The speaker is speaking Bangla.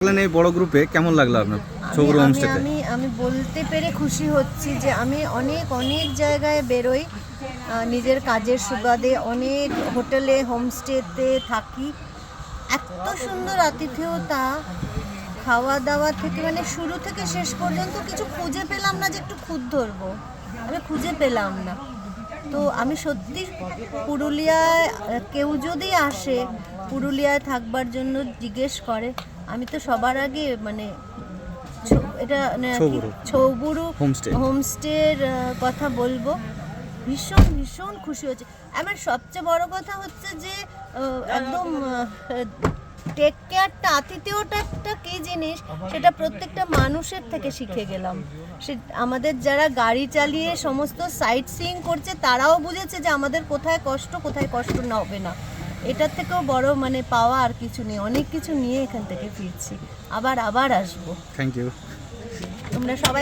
এই বড় গ্রুপে কেমন লাগলো আপনার ছৌগুরু হোমস্টেতে? আমি বলতে পেরে খুশি হচ্ছি যে আমি অনেক জায়গায় বেরোই, নিজের কাজের সুবাদে অনেক হোটেলে হোমস্টেতে থাকি। এত সুন্দর আতিথেয়তা, খাওয়া দাওয়া থেকে মানে শুরু থেকে শেষ পর্যন্ত কিছু খুঁজে পেলাম না যে একটু খুঁত ধরবো, আমি খুঁজে পেলাম না। তো আমি সত্যি পুরুলিয়ায় কেউ যদি আসে পুরুলিয়ায় থাকবার জন্য জিজ্ঞেস করে, আমি তো সবার আগে মানে এটা ছৌগুরু হোমস্টের কথা বলবো। ভীষণ খুশি হচ্ছে। আমার সবচেয়ে বড় কথা হচ্ছে যে একদম টেক কেয়ারটা, আতিথেয়টা কী জিনিস সেটা প্রত্যেকটা মানুষের থেকে শিখে গেলাম। সে আমাদের যারা গাড়ি চালিয়ে সমস্ত সাইট সিইং করছে তারাও বুঝেছে যে আমাদের কোথায় কষ্ট না হবে না। এটার থেকেও বড় মানে পাওয়া আর কিছু নেই। অনেক কিছু নিয়ে এখান থেকে ফিরছি, আবার আসবো। Thank you. তোমরা সবাই